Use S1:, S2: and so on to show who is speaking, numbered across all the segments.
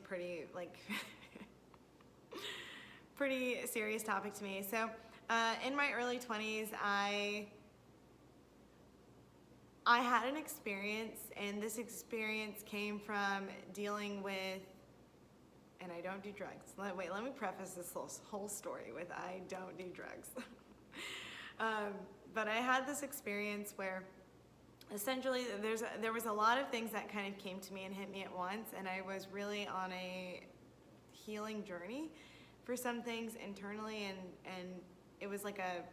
S1: pretty pretty serious topic to me. So in my early 20s, I had an experience, and this experience came from dealing with, and I don't do drugs. Wait, let me preface this whole story with I don't do drugs. But I had this experience where essentially there was a lot of things that kind of came to me and hit me at once, and I was really on a healing journey for some things internally, and it was like a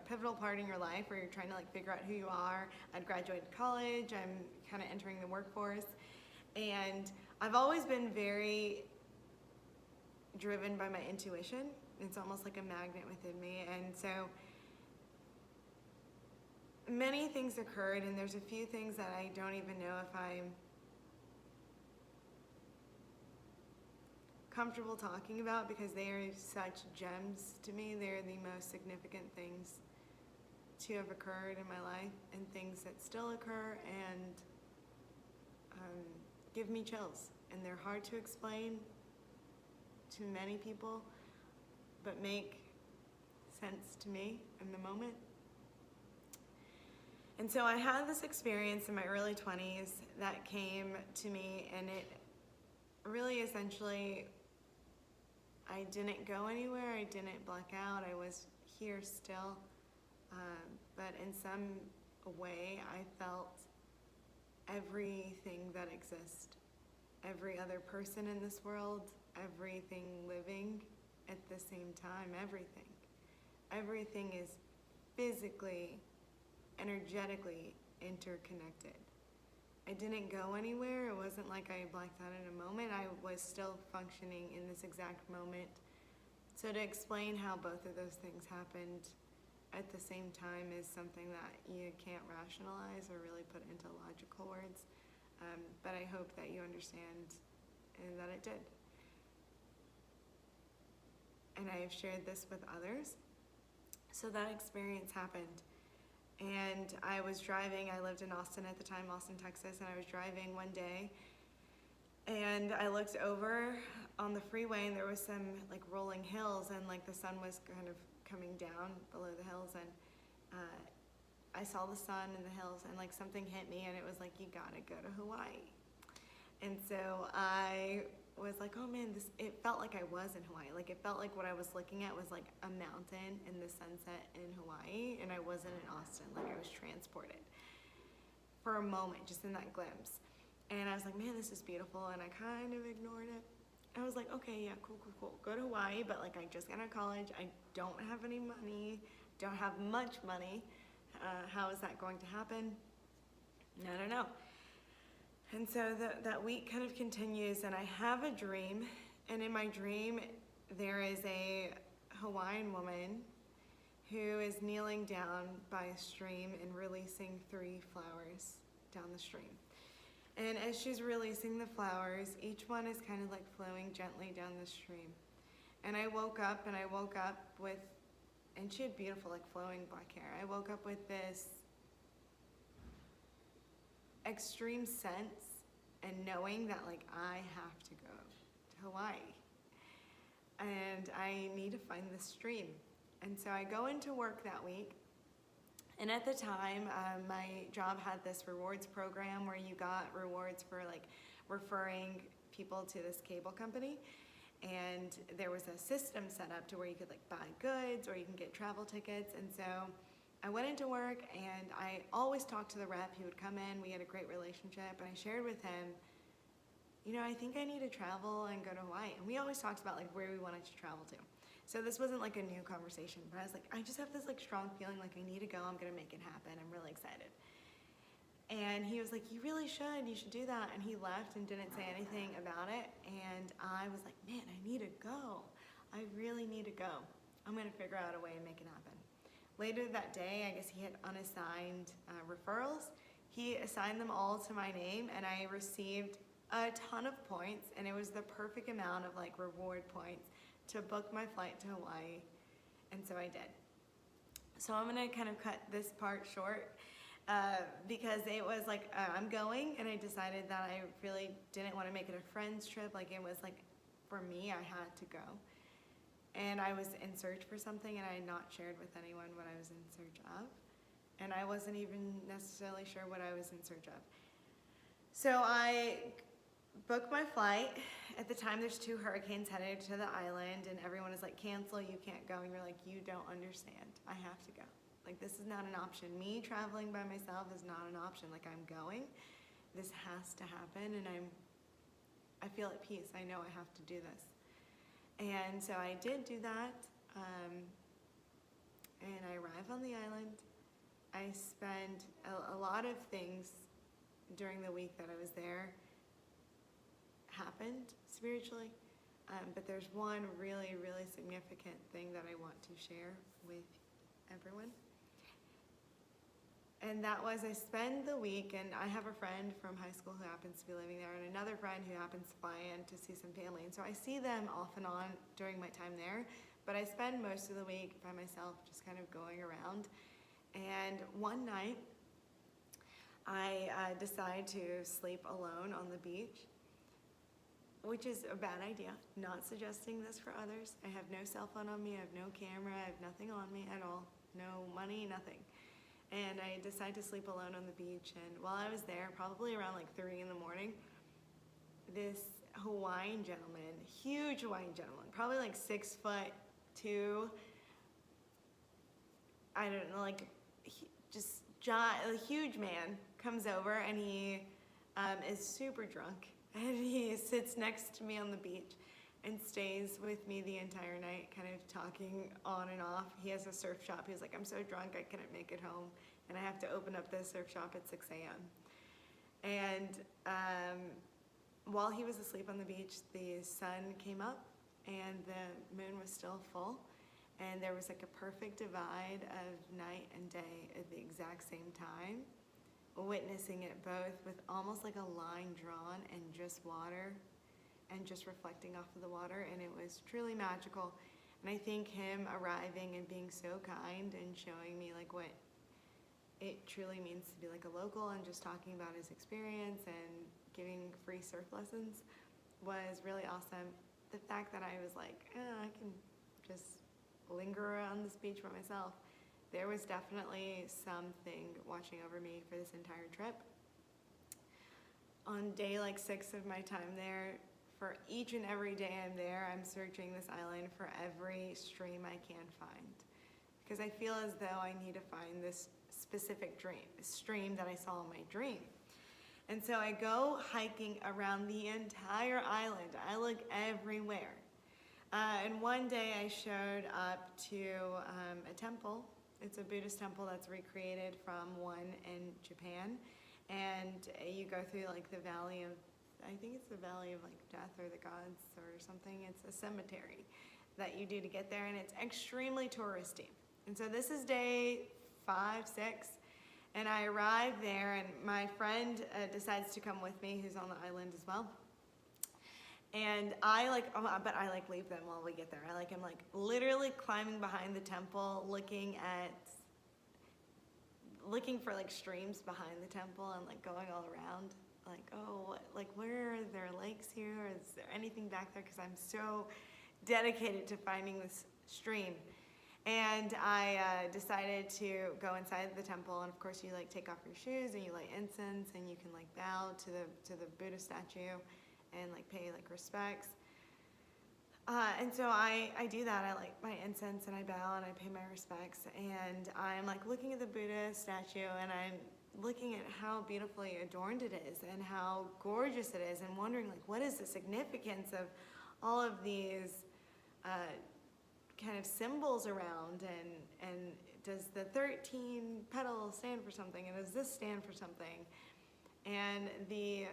S1: pivotal part in your life where you're trying to like figure out who you are. I'd graduated college, I'm kind of entering the workforce, and I've always been very driven by my intuition. It's almost like a magnet within me, and so many things occurred, and there's a few things that I don't even know if I'm comfortable talking about because they are such gems to me. They're the most significant things to have occurred in my life, and things that still occur and give me chills. And they're hard to explain to many people, but make sense to me in the moment. And so I had this experience in my early 20s that came to me, and it really essentially, I didn't go anywhere, I didn't black out, I was here still, but in some way I felt everything that exists, every other person in this world, everything living at the same time, everything is physically, energetically interconnected. I didn't go anywhere. It wasn't like I blacked out in a moment. I was still functioning in this exact moment. So to explain how both of those things happened at the same time is something that you can't rationalize or really put into logical words. But I hope that you understand that it did. And I have shared this with others. So that experience happened. And I was driving, I lived in Austin at the time, Austin, Texas, and I was driving one day, and I looked over on the freeway, and there was some like rolling hills, and like the sun was kind of coming down below the hills, and I saw the sun and the hills, and like something hit me, and it was like, you gotta go to Hawaii. And so I was like, oh man, it felt like I was in Hawaii. Like it felt like what I was looking at was like a mountain in the sunset in Hawaii, and I wasn't in Austin. Like I was transported for a moment, just in that glimpse. And I was like, man, this is beautiful, and I kind of ignored it. I was like, okay, yeah, cool. Go to Hawaii, but like I just got out of college. I don't have any money, don't have much money. How is that going to happen? I don't know. And so that week kind of continues, and I have a dream, and in my dream there is a Hawaiian woman who is kneeling down by a stream and releasing 3 flowers down the stream. And as she's releasing the flowers, each one is kind of like flowing gently down the stream. And I woke up with, and she had beautiful like flowing black hair. I woke up with this extreme sense and knowing that like I have to go to Hawaii and I need to find this stream. And so I go into work that week, and at the time my job had this rewards program where you got rewards for like referring people to this cable company, and there was a system set up to where you could like buy goods or you can get travel tickets. And so I went into work, and I always talked to the rep. He would come in, we had a great relationship, and I shared with him, I think I need to travel and go to Hawaii. And we always talked about like where we wanted to travel to. So this wasn't like a new conversation, but I was like, I just have this like strong feeling like I need to go, I'm gonna make it happen, I'm really excited. And he was like, you really should, you should do that. And he left and didn't say anything about it. And I was like, man, I need to go. I really need to go. I'm gonna figure out a way and make it happen. Later that day, I guess he had unassigned referrals. He assigned them all to my name, and I received a ton of points, and it was the perfect amount of like reward points to book my flight to Hawaii, and so I did. So I'm gonna kind of cut this part short. because it was like, I'm going, and I decided that I really didn't want to make it a friend's trip. Like, it was like, for me, I had to go. And I was in search for something, and I had not shared with anyone what I was in search of. And I wasn't even necessarily sure what I was in search of. So I booked my flight. At the time, there's 2 hurricanes headed to the island, and everyone is like, cancel, you can't go. And you're like, you don't understand. I have to go. Like, this is not an option. Me traveling by myself is not an option. Like, I'm going. This has to happen, and I feel at peace. I know I have to do this. And so I did do that, and I arrive on the island. I spend a lot of things during the week that I was there happened spiritually, but there's one really, really significant thing that I want to share with everyone. And that was, I spend the week, and I have a friend from high school who happens to be living there, and another friend who happens to fly in to see some family. And so I see them off and on during my time there, but I spend most of the week by myself, just kind of going around. And one night, I decide to sleep alone on the beach, which is a bad idea. Not suggesting this for others. I have no cell phone on me, I have no camera, I have nothing on me at all. No money, nothing. And I decided to sleep alone on the beach, and while I was there, probably around like 3 in the morning, this Hawaiian gentleman, huge Hawaiian gentleman, probably like 6'2", I don't know, like a huge man comes over, and he is super drunk, and he sits next to me on the beach and stays with me the entire night, kind of talking on and off. He has a surf shop. He was like, I'm so drunk I couldn't make it home, and I have to open up this surf shop at 6 a.m. And while he was asleep on the beach, the sun came up, and the moon was still full, and there was like a perfect divide of night and day at the exact same time, witnessing it both with almost like a line drawn and just water, and just reflecting off of the water, and it was truly magical. And I think him arriving and being so kind and showing me like what it truly means to be like a local, and just talking about his experience and giving free surf lessons was really awesome. The fact that I was like, I can just linger around this beach by myself, there was definitely something watching over me for this entire trip. On day like 6 of my time there, for each and every day I'm there, I'm searching this island for every stream I can find, because I feel as though I need to find this specific stream that I saw in my dream. And so I go hiking around the entire island. I look everywhere. And one day I showed up to a temple. It's a Buddhist temple that's recreated from one in Japan. And you go through like the valley of, I think it's the Valley of like Death or the Gods or something. It's a cemetery that you do to get there, and it's extremely touristy. And so this is day 5, 6, and I arrive there, and my friend decides to come with me, who's on the island as well. And I leave them while we get there. I'm like literally climbing behind the temple, looking for like streams behind the temple, and like going all around. Like, where are there lakes here? Or is there anything back there? Because I'm so dedicated to finding this stream. And I decided to go inside the temple, and of course you like take off your shoes and you light incense, and you can like bow to the Buddha statue and like pay like respects. And so I do that. I light my incense and I bow and I pay my respects, and I'm like looking at the Buddha statue, and I'm looking at how beautifully adorned it is and how gorgeous it is, and wondering like, what is the significance of all of these kind of symbols around, and does the 13 petals stand for something, and does this stand for something? And the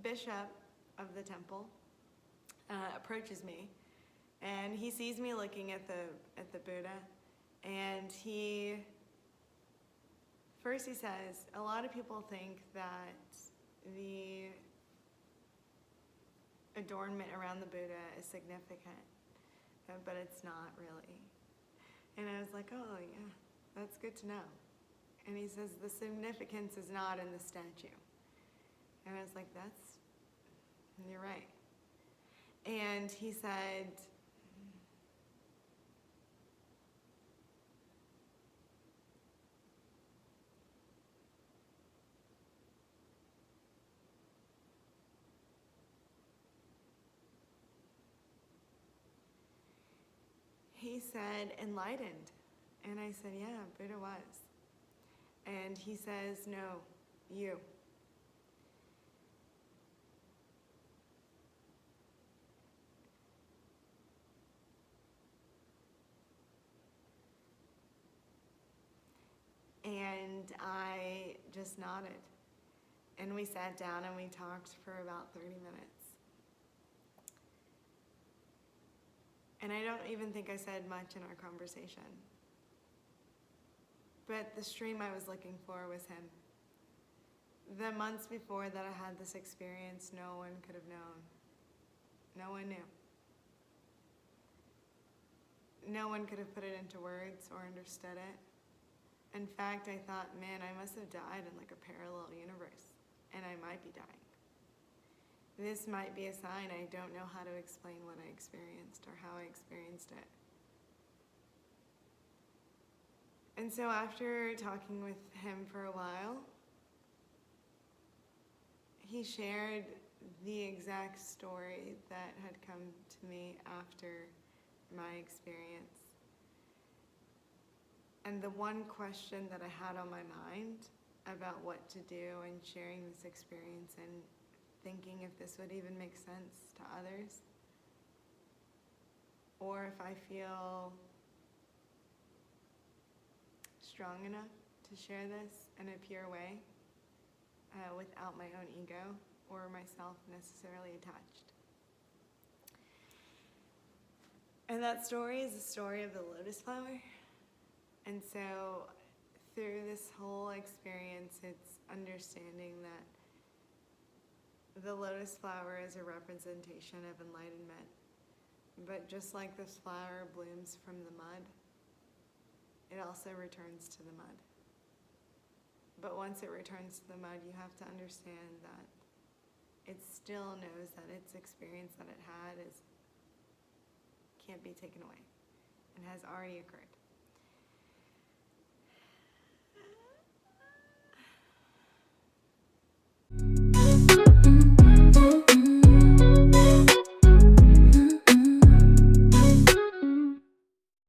S1: bishop of the temple approaches me, and he sees me looking at the Buddha, and first he says, a lot of people think that the adornment around the Buddha is significant, but it's not really. And I was like, oh yeah, that's good to know. And he says, the significance is not in the statue. And I was like, you're right. And he said, enlightened. And I said, yeah, Buddha was. And he says, no, you. And I just nodded. And we sat down and we talked for about 30 minutes. And I don't even think I said much in our conversation. But the stream I was looking for was him. The months before that I had this experience, no one could have known. No one knew. No one could have put it into words or understood it. In fact, I thought, man, I must have died in like a parallel universe, and I might be dying. This might be a sign I don't know how to explain what I experienced or how I experienced it. And so after talking with him for a while, he shared the exact story that had come to me after my experience. And the one question that I had on my mind about what to do and sharing this experience and thinking if this would even make sense to others, or if I feel strong enough to share this in a pure way without my own ego or myself necessarily attached. And that story is the story of the lotus flower. And so through this whole experience, it's understanding that the lotus flower is a representation of enlightenment. But just like this flower blooms from the mud, it also returns to the mud. But once it returns to the mud, you have to understand that it still knows that its experience that it had can't be taken away and has already occurred.